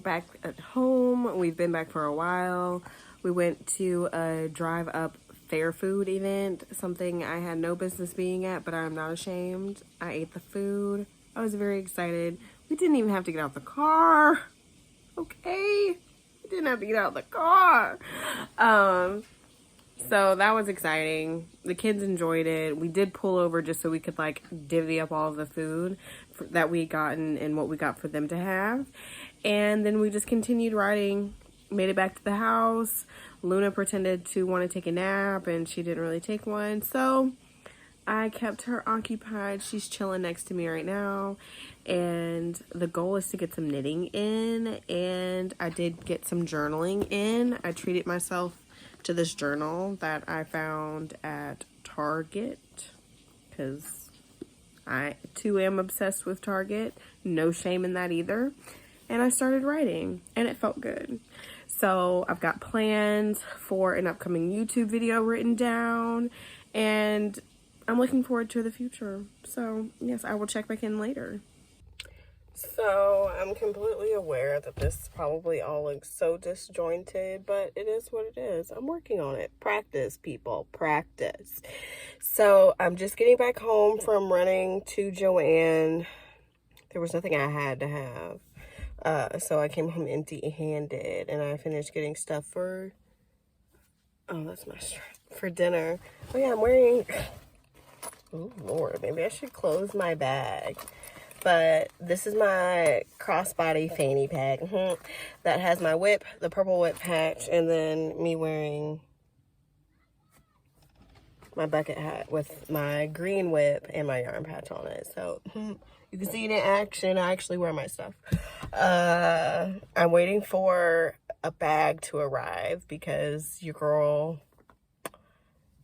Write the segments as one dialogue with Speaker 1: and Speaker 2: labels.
Speaker 1: back at home. We've been back for a while. We went to a drive up fair food event, something I had no business being at, but I'm not ashamed. I ate the food. I was very excited. We didn't even have to get out the car. Okay? We didn't have to get out of the car. So that was exciting. The kids enjoyed it. We did pull over just so we could like divvy up all of the food that we gotten and what we got for them to have. And then we just continued riding, made it back to the house. Luna pretended to want to take a nap and she didn't really take one. So I kept her occupied. She's chilling next to me right now. And the goal is to get some knitting in. And I did get some journaling in. I treated myself to this journal that I found at Target because I too am obsessed with Target. No shame in that either. And I started writing and it felt good. So I've got plans for an upcoming YouTube video written down and I'm looking forward to the future. So yes, I will check back in later. So I'm completely aware that this probably all looks so disjointed, but it is what it is. I'm working on it. Practice, people, practice. So I'm just getting back home from running to Joann. There was nothing I had to have. So I came home empty-handed and I finished getting stuff for, oh, that's my strap, for dinner. Oh yeah, I'm wearing, oh Lord, maybe I should close my bag. But this is my crossbody fanny pack that has my whip, the purple whip patch, and then me wearing my bucket hat with my green whip and my yarn patch on it. So you can see it in action. I actually wear my stuff. I'm waiting for a bag to arrive because your girl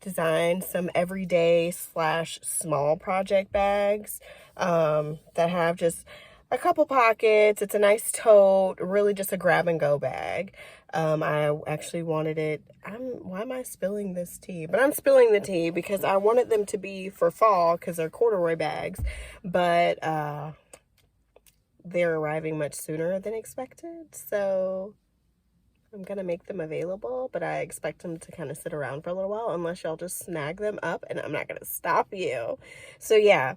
Speaker 1: designed some everyday / small project bags that have just a couple pockets. It's a nice tote, really just a grab and go bag. I actually wanted it. Why am I spilling this tea? But I'm spilling the tea because I wanted them to be for fall because they're corduroy bags, but they're arriving much sooner than expected. So I'm gonna make them available, but I expect them to kind of sit around for a little while unless y'all just snag them up, and I'm not gonna stop you. So yeah,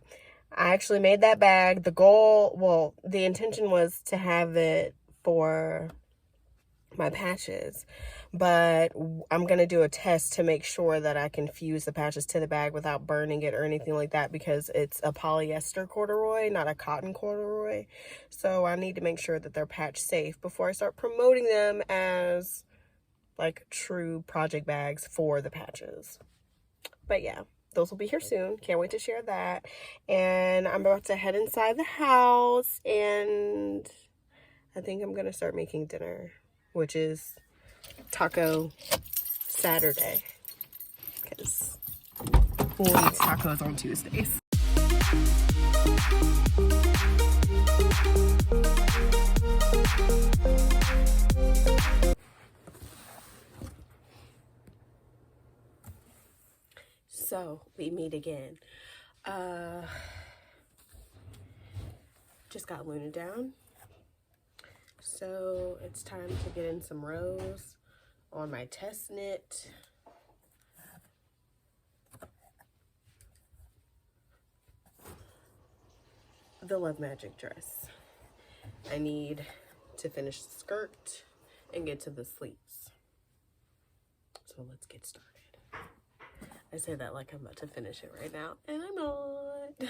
Speaker 1: I actually made that bag. The goal, well, the intention was to have it for my patches, but I'm gonna do a test to make sure that I can fuse the patches to the bag without burning it or anything like that because it's a polyester corduroy, not a cotton corduroy. So I need to make sure that they're patch safe before I start promoting them as like true project bags for the patches. But yeah, those will be here soon. Can't wait to share that. And I'm about to head inside the house and I think I'm gonna start making dinner, which is Taco Saturday, because we'll eat tacos on Tuesdays. So we meet again. Just got Luna down. So it's time to get in some rows on my test knit. The Love Magic dress. I need to finish the skirt and get to the sleeves. So let's get started. I say that like I'm about to finish it right now, and I'm not.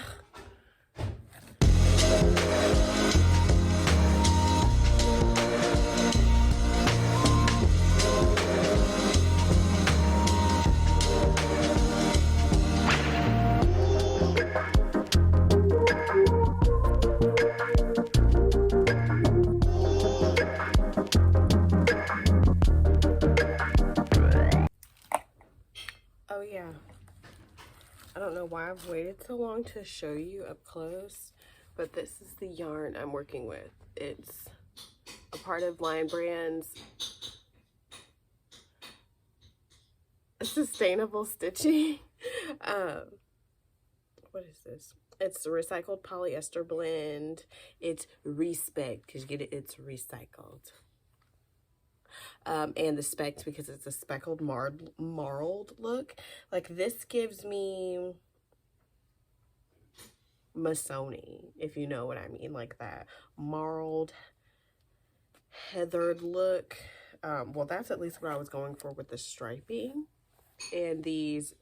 Speaker 1: Oh yeah, I don't know why I've waited so long to show you up close, but this is the yarn I'm working with. It's a part of Lion Brand's sustainable stitching what is this? It's a recycled polyester blend. It's Respect, because you get it, it's recycled. And the specs, because it's a speckled marled look. Like, this gives me Masoni, if you know what I mean, like that marled, heathered look. Well, that's at least what I was going for with the striping. And these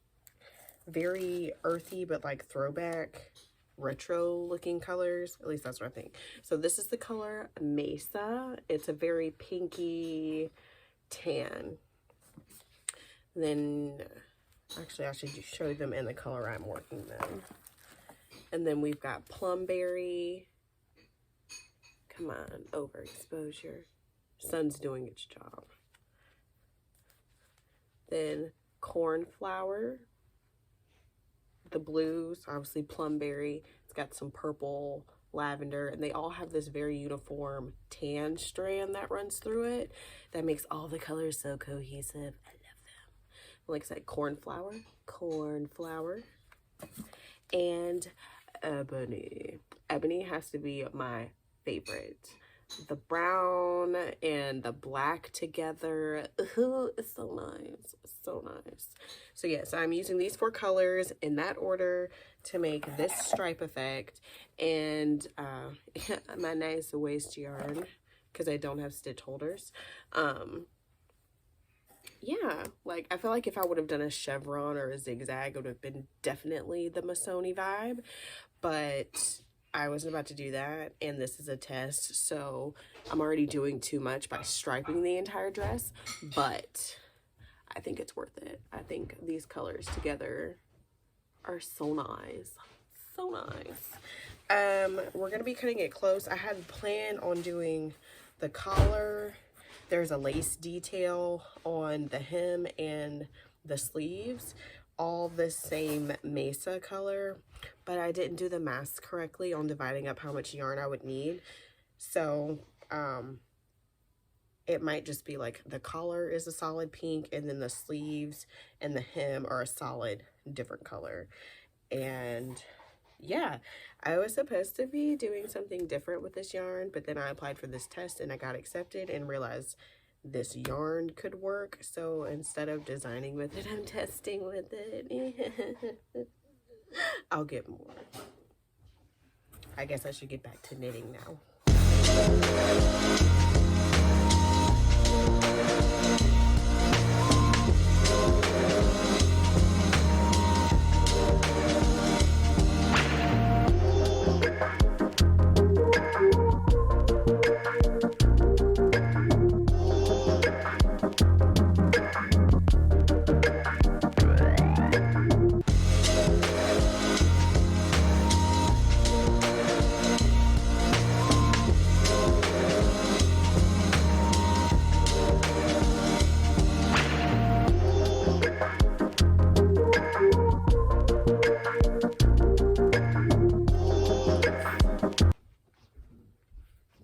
Speaker 1: very earthy, but like throwback, retro looking colors. At least that's what I think. So this is the color Mesa. It's a very pinky tan. Then, actually, I should show them in the color I'm working them. And then we've got Plumberry. Come on, overexposure. Sun's doing its job. Then Cornflower. The blues, obviously Plumberry. It's got some purple, lavender, and they all have this very uniform tan strand that runs through it. That makes all the colors so cohesive. I love them. Like I said, Cornflower. And Ebony. Ebony has to be my favorite. The brown and the black together. Ooh, it's so nice. So nice. So yes, I'm using these 4 colors in that order to make this stripe effect. And my nice waist yarn, because I don't have stitch holders. Yeah, like, I feel like if I would have done a chevron or a zigzag, it would have been definitely the Masoni vibe. But I wasn't about to do that, and this is a test, so I'm already doing too much by striping the entire dress, but I think it's worth it. I think these colors together are so nice. So nice. We're gonna be cutting it close. I had planned on doing the collar. There's a lace detail on the hem and the sleeves, all the same Mesa color, but I didn't do the math correctly on dividing up how much yarn I would need. So it might just be like the collar is a solid pink, and then the sleeves and the hem are a solid different color. And yeah, I was supposed to be doing something different with this yarn, but then I applied for this test and I got accepted and realized this yarn could work. So instead of designing with it, I'm testing with it. I'll get more. I guess I should get back to knitting now.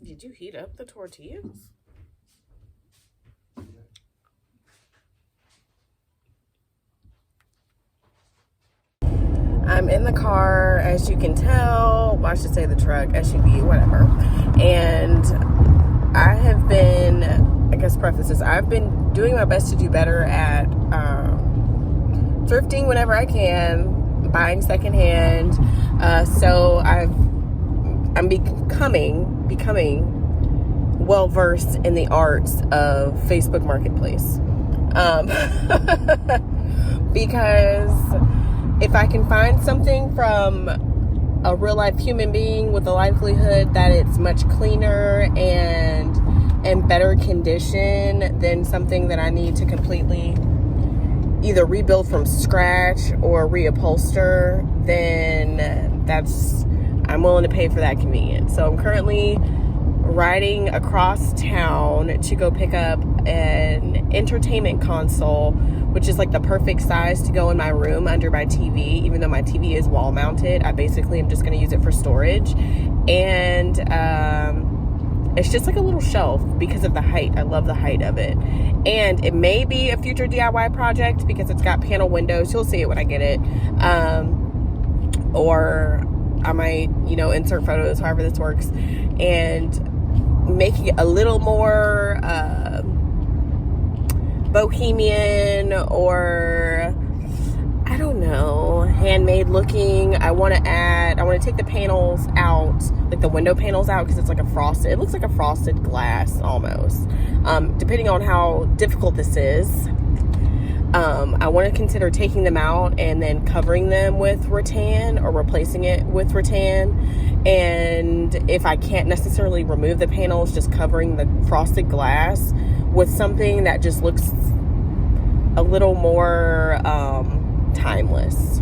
Speaker 1: Did you heat up the tortillas? I'm in the car, as you can tell. Well, I should say the truck, SUV, whatever. And I have been, I guess preface this, I've been doing my best to do better at thrifting whenever I can, buying secondhand. So I'm becoming well-versed in the arts of Facebook Marketplace. Because if I can find something from a real-life human being with the likelihood that it's much cleaner and in better condition than something that I need to completely either rebuild from scratch or reupholster, then I'm willing to pay for that convenience. So I'm currently riding across town to go pick up an entertainment console, which is like the perfect size to go in my room under my TV. Even though my TV is wall mounted, I basically am just going to use it for storage. And it's just like a little shelf because of the height. I love the height of it. And it may be a future DIY project because it's got panel windows. You'll see it when I get it. or I might, you know, insert photos, however this works, and making it a little more bohemian, or I don't know, handmade looking. I want to take the panels out, like the window panels out, because it's like it looks like a frosted glass almost. Depending on how difficult this is, I want to consider taking them out and then covering them with rattan, or replacing it with rattan. And if I can't necessarily remove the panels, just covering the frosted glass with something that just looks a little more timeless,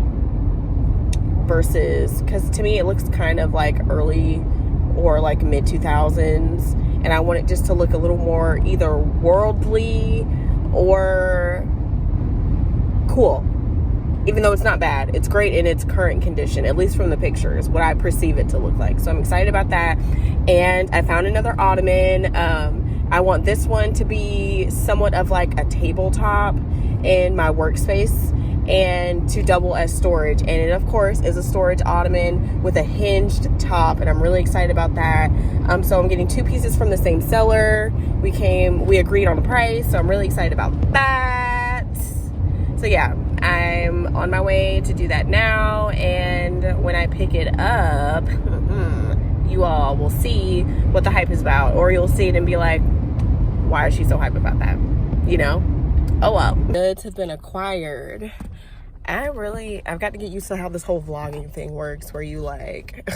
Speaker 1: versus, because to me it looks kind of like early or like mid 2000s, and I want it just to look a little more either worldly or cool. Even though it's not bad, it's great in its current condition, at least from the pictures, what I perceive it to look like. So I'm excited about that. And I found another ottoman. I want this one to be somewhat of like a tabletop in my workspace, and to double as storage. And it of course is a storage ottoman with a hinged top, and I'm really excited about that. So I'm getting 2 pieces from the same seller. We agreed on the price, so I'm really excited about that. So yeah, I'm on my way to do that now, and when I pick it up, you all will see what the hype is about, or you'll see it and be like, why is she so hyped about that? You know? Oh well. Goods have been acquired. I've got to get used to how this whole vlogging thing works, where you like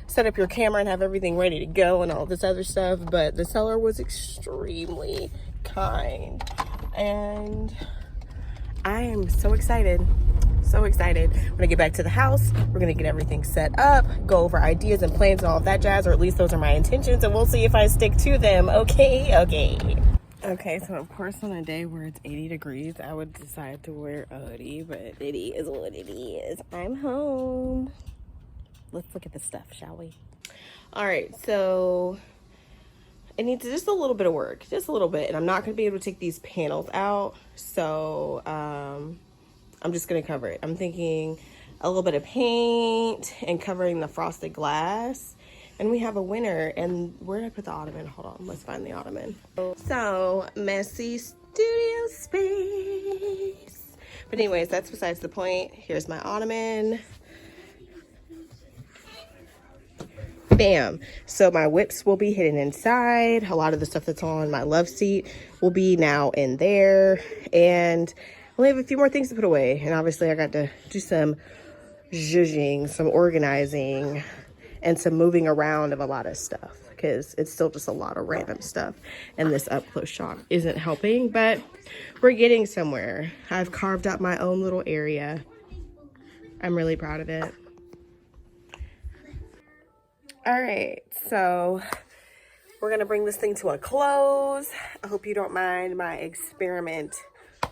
Speaker 1: set up your camera and have everything ready to go and all this other stuff. But the seller was extremely kind, and I am so excited. So excited. When I get back to the house, we're gonna get everything set up, go over ideas and plans and all of that jazz, or at least those are my intentions, and we'll see if I stick to them. Okay, so of course on a day where it's 80 degrees, I would decide to wear a hoodie, but it is what it is. I'm home. Let's look at the stuff, shall we? All right, so it needs just a little bit of work, just a little bit, and I'm not gonna be able to take these panels out, so I'm just gonna cover it. I'm thinking a little bit of paint and covering the frosted glass. And we have a winner. And where did I put the ottoman? Hold on, let's find the ottoman. So, messy studio space. But anyways, that's besides the point. Here's my ottoman. Bam. So my whips will be hidden inside. A lot of the stuff that's on my love seat will be now in there. And I only have a few more things to put away. And obviously I got to do some zhuzhing, some organizing, and some moving around of a lot of stuff, because it's still just a lot of random stuff, and this up close shot isn't helping, but we're getting somewhere. I've carved out my own little area. I'm really proud of it. All right, so we're gonna bring this thing to a close. I hope you don't mind my experiment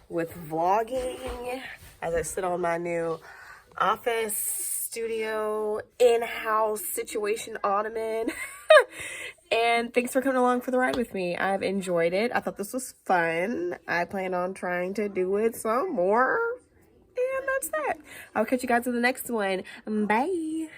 Speaker 1: with vlogging as I sit on my new office studio in-house situation ottoman. And thanks for coming along for the ride with me. I've enjoyed it. I thought this was fun. I plan on trying to do it some more, and that's that. I'll catch you guys in the next one. Bye.